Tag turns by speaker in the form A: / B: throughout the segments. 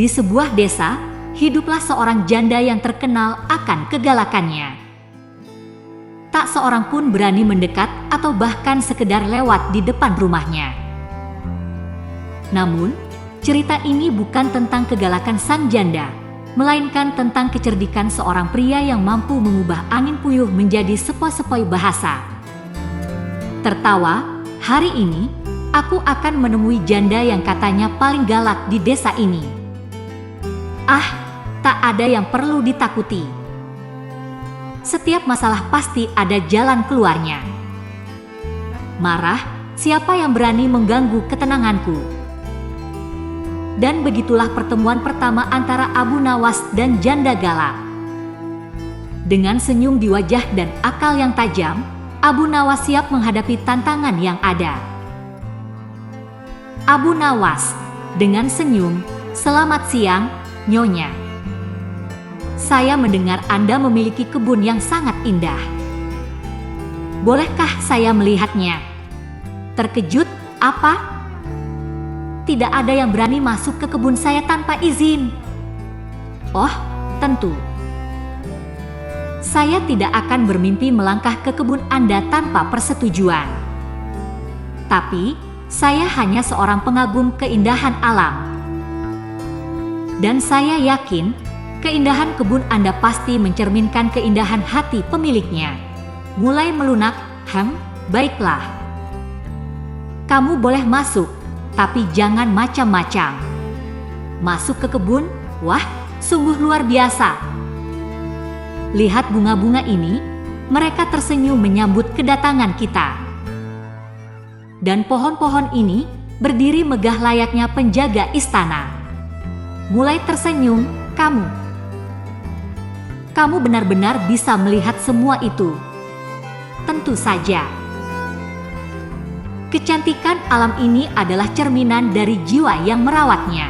A: Di sebuah desa, hiduplah seorang janda yang terkenal akan kegalakannya. Tak seorang pun berani mendekat atau bahkan sekedar lewat di depan rumahnya. Namun, cerita ini bukan tentang kegalakan sang janda, melainkan tentang kecerdikan seorang pria yang mampu mengubah angin puyuh menjadi sepoi-sepoi bahasa. Tertawa, hari ini, aku akan menemui janda yang katanya paling galak di desa ini. Ah, tak ada yang perlu ditakuti. Setiap masalah pasti ada jalan keluarnya. Marah, siapa yang berani mengganggu ketenanganku? Dan begitulah pertemuan pertama antara Abu Nawas dan janda galak. Dengan senyum di wajah dan akal yang tajam, Abu Nawas siap menghadapi tantangan yang ada. Abu Nawas, dengan senyum, "Selamat siang, Nyonya. Saya mendengar Anda memiliki kebun yang sangat indah. Bolehkah saya melihatnya?" Terkejut, "Apa? Tidak ada yang berani masuk ke kebun saya tanpa izin." "Oh, tentu. Saya tidak akan bermimpi melangkah ke kebun Anda tanpa persetujuan. Tapi, saya hanya seorang pengagum keindahan alam. Dan saya yakin, keindahan kebun Anda pasti mencerminkan keindahan hati pemiliknya." Mulai melunak, "Baiklah. Kamu boleh masuk, tapi jangan macam-macam. Masuk ke kebun? Wah, sungguh luar biasa. Lihat bunga-bunga ini, mereka tersenyum menyambut kedatangan kita. Dan pohon-pohon ini berdiri megah layaknya penjaga istana." Mulai tersenyum, Kamu benar-benar bisa melihat semua itu." "Tentu saja. Kecantikan alam ini adalah cerminan dari jiwa yang merawatnya.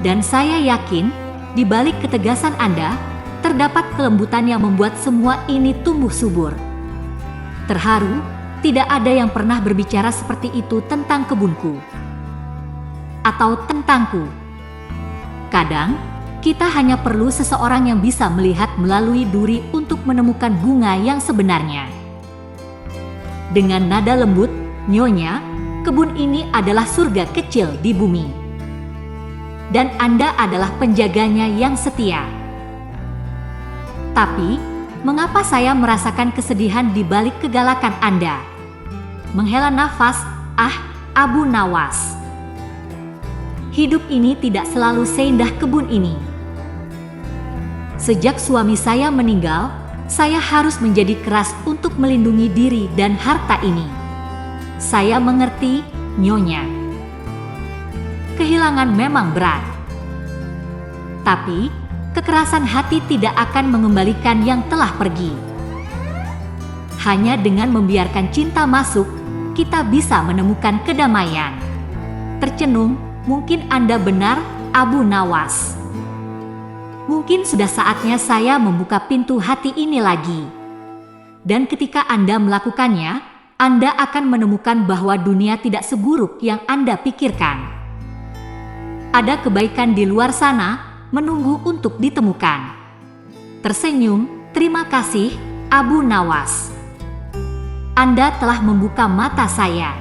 A: Dan saya yakin, di balik ketegasan Anda, terdapat kelembutan yang membuat semua ini tumbuh subur." Terharu, tidak ada yang pernah berbicara seperti itu tentang kebunku. Atau tentangku. Kadang, kita hanya perlu seseorang yang bisa melihat melalui duri untuk menemukan bunga yang sebenarnya. Dengan nada lembut, "Nyonya, kebun ini adalah surga kecil di bumi. Dan Anda adalah penjaganya yang setia. Tapi, mengapa saya merasakan kesedihan di balik kegalakan Anda?" Menghela nafas, Abu Nawas. Hidup ini tidak selalu seindah kebun ini. Sejak suami saya meninggal, saya harus menjadi keras untuk melindungi diri dan harta ini. Saya mengerti, Nyonya. Kehilangan memang berat. Tapi, kekerasan hati tidak akan mengembalikan yang telah pergi. Hanya dengan membiarkan cinta masuk, kita bisa menemukan kedamaian. Tercenung, "Mungkin Anda benar, Abu Nawas. Mungkin sudah saatnya saya membuka pintu hati ini lagi. Dan ketika Anda melakukannya, Anda akan menemukan bahwa dunia tidak seburuk yang Anda pikirkan. Ada kebaikan di luar sana, menunggu untuk ditemukan." Tersenyum, "Terima kasih, Abu Nawas. Anda telah membuka mata saya.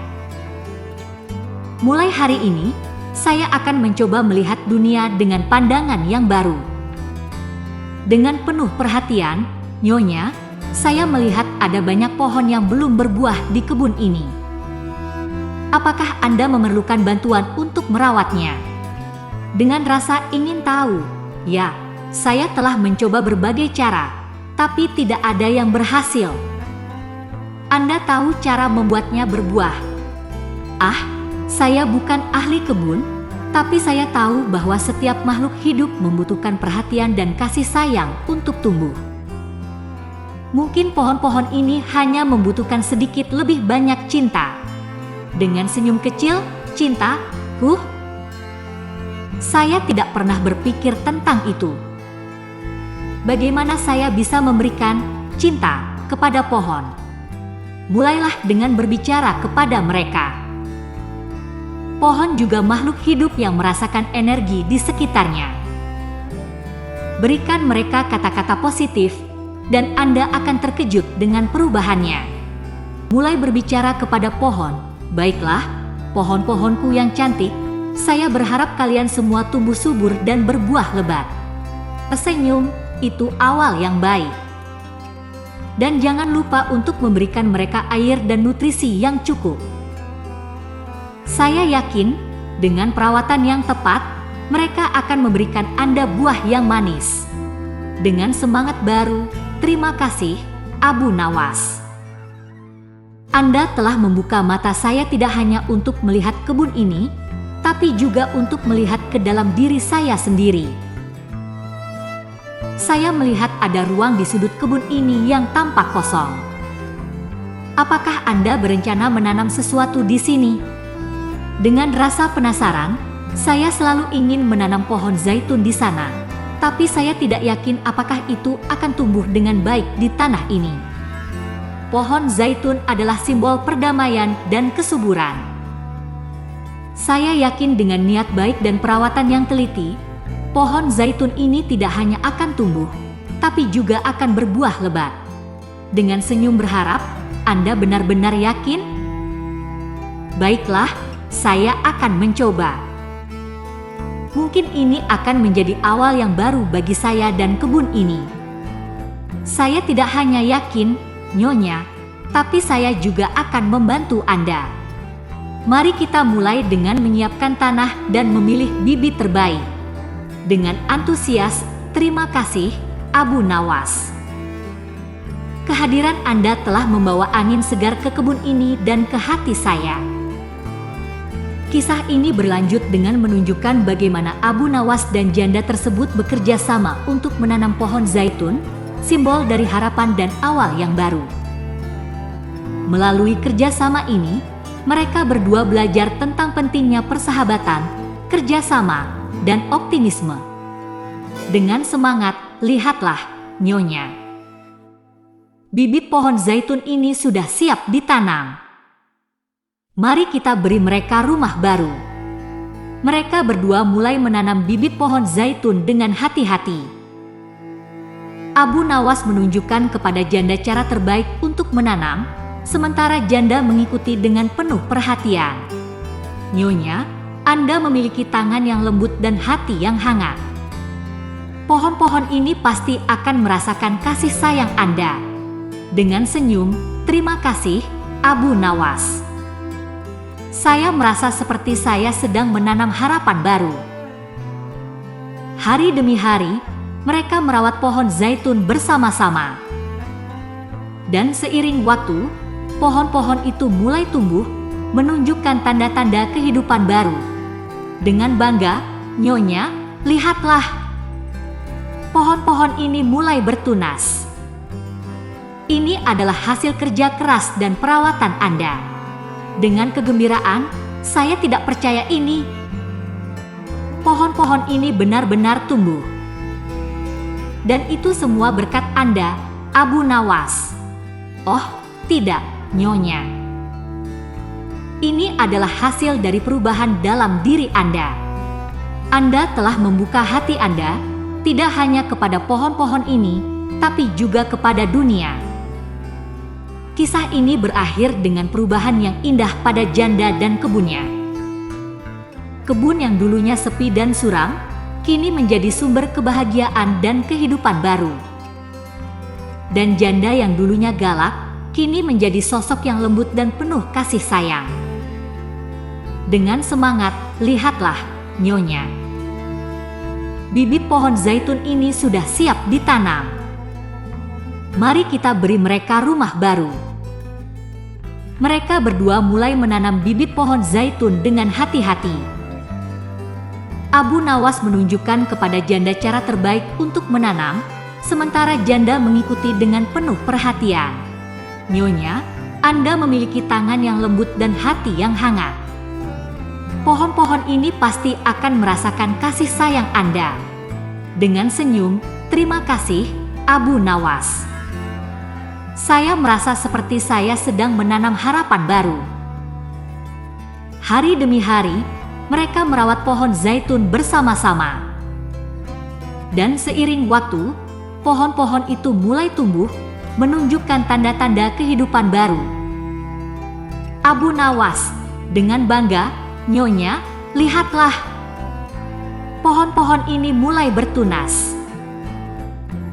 A: Mulai hari ini, saya akan mencoba melihat dunia dengan pandangan yang baru. Dengan penuh perhatian, Nyonya, saya melihat ada banyak pohon yang belum berbuah di kebun ini. Apakah Anda memerlukan bantuan untuk merawatnya?" Dengan rasa ingin tahu, "Ya, saya telah mencoba berbagai cara, tapi tidak ada yang berhasil." "Anda tahu cara membuatnya berbuah?" Saya bukan ahli kebun, tapi saya tahu bahwa setiap makhluk hidup membutuhkan perhatian dan kasih sayang untuk tumbuh. Mungkin pohon-pohon ini hanya membutuhkan sedikit lebih banyak cinta." Dengan senyum kecil, "Cinta? Saya tidak pernah berpikir tentang itu. Bagaimana saya bisa memberikan cinta kepada pohon?" Mulailah dengan berbicara kepada mereka. pohon juga makhluk hidup yang merasakan energi di sekitarnya. Berikan mereka kata-kata positif, dan Anda akan terkejut dengan perubahannya. Mulai berbicara kepada pohon, "Baiklah, pohon-pohonku yang cantik, saya berharap kalian semua tumbuh subur dan berbuah lebat." Tersenyum, itu awal yang baik. Dan jangan lupa untuk memberikan mereka air dan nutrisi yang cukup. Saya yakin, dengan perawatan yang tepat, mereka akan memberikan Anda buah yang manis. Dengan semangat baru, terima kasih, Abu Nawas. Anda telah membuka mata saya tidak hanya untuk melihat kebun ini, tapi juga untuk melihat ke dalam diri saya sendiri. Saya melihat ada ruang di sudut kebun ini yang tampak kosong. Apakah Anda berencana menanam sesuatu di sini? Dengan rasa penasaran, saya selalu ingin menanam pohon zaitun di sana, tapi saya tidak yakin apakah itu akan tumbuh dengan baik di tanah ini. Pohon zaitun adalah simbol perdamaian dan kesuburan. Saya yakin dengan niat baik dan perawatan yang teliti, pohon zaitun ini tidak hanya akan tumbuh, tapi juga akan berbuah lebat. Dengan senyum berharap, Anda benar-benar yakin? Baiklah, saya akan mencoba. Mungkin ini akan menjadi awal yang baru bagi saya dan kebun ini. Saya tidak hanya yakin, Nyonya, tapi saya juga akan membantu Anda. Mari kita mulai dengan menyiapkan tanah dan memilih bibit terbaik. Dengan antusias, terima kasih, Abu Nawas. Kehadiran Anda telah membawa angin segar ke kebun ini dan ke hati saya. Kisah ini berlanjut dengan menunjukkan bagaimana Abu Nawas dan janda tersebut bekerja sama untuk menanam pohon zaitun, simbol dari harapan dan awal yang baru. Melalui kerjasama ini, mereka berdua belajar tentang pentingnya persahabatan, kerjasama, dan optimisme. Dengan semangat, lihatlah, Nyonya. Bibit pohon zaitun ini sudah siap ditanam. Mari kita beri mereka rumah baru. Mereka berdua mulai menanam bibit pohon zaitun dengan hati-hati. Abu Nawas menunjukkan kepada janda cara terbaik untuk menanam, sementara janda mengikuti dengan penuh perhatian. Nyonya, Anda memiliki tangan yang lembut dan hati yang hangat. Pohon-pohon ini pasti akan merasakan kasih sayang Anda. Dengan senyum, terima kasih, Abu Nawas. Saya merasa seperti saya sedang menanam harapan baru. Hari demi hari, mereka merawat pohon zaitun bersama-sama. Dan seiring waktu, pohon-pohon itu mulai tumbuh, menunjukkan tanda-tanda kehidupan baru. Dengan bangga, Nyonya, lihatlah. Pohon-pohon ini mulai bertunas. Ini adalah hasil kerja keras dan perawatan Anda. Dengan kegembiraan, saya tidak percaya ini. Pohon-pohon ini benar-benar tumbuh. Dan itu semua berkat Anda, Abu Nawas. Oh, tidak, Nyonya. Ini adalah hasil dari perubahan dalam diri Anda. Anda telah membuka hati Anda, tidak hanya kepada pohon-pohon ini, tapi juga kepada dunia. Kisah ini berakhir dengan perubahan yang indah pada janda dan kebunnya. Kebun yang dulunya sepi dan suram, kini menjadi sumber kebahagiaan dan kehidupan baru. Dan janda yang dulunya galak, kini menjadi sosok yang lembut dan penuh kasih sayang. Dengan semangat, lihatlah, Nyonya. Bibit pohon zaitun ini sudah siap ditanam. Mari kita beri mereka rumah baru. Mereka berdua mulai menanam bibit pohon zaitun dengan hati-hati. Abu Nawas menunjukkan kepada janda cara terbaik untuk menanam, sementara janda mengikuti dengan penuh perhatian. Nyonya, Anda memiliki tangan yang lembut dan hati yang hangat. Pohon-pohon ini pasti akan merasakan kasih sayang Anda. Dengan senyum, terima kasih, Abu Nawas. Saya merasa seperti saya sedang menanam harapan baru. Hari demi hari, mereka merawat pohon zaitun bersama-sama. Dan seiring waktu, pohon-pohon itu mulai tumbuh, menunjukkan tanda-tanda kehidupan baru. Abu Nawas dengan bangga, "Nyonya, lihatlah. Pohon-pohon ini mulai bertunas.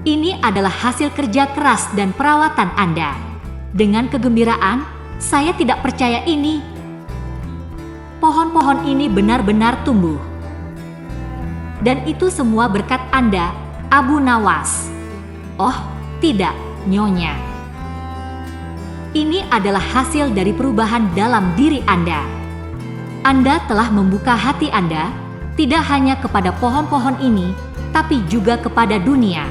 A: Ini adalah hasil kerja keras dan perawatan Anda." Dengan kegembiraan, "Saya tidak percaya ini. Pohon-pohon ini benar-benar tumbuh. Dan itu semua berkat Anda, Abu Nawas." "Oh, tidak, Nyonya. Ini adalah hasil dari perubahan dalam diri Anda. Anda telah membuka hati Anda, tidak hanya kepada pohon-pohon ini, tapi juga kepada dunia."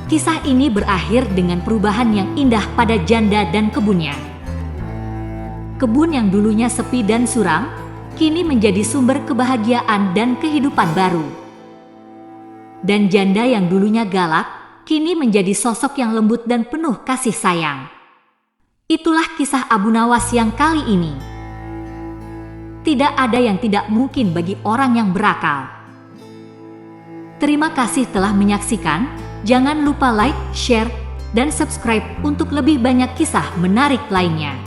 A: Kisah ini berakhir dengan perubahan yang indah pada janda dan kebunnya. Kebun yang dulunya sepi dan suram, kini menjadi sumber kebahagiaan dan kehidupan baru. Dan janda yang dulunya galak, kini menjadi sosok yang lembut dan penuh kasih sayang. Itulah kisah Abu Nawas yang kali ini. Tidak ada yang tidak mungkin bagi orang yang berakal. Terima kasih telah menyaksikan. Jangan lupa like, share, dan subscribe untuk lebih banyak kisah menarik lainnya.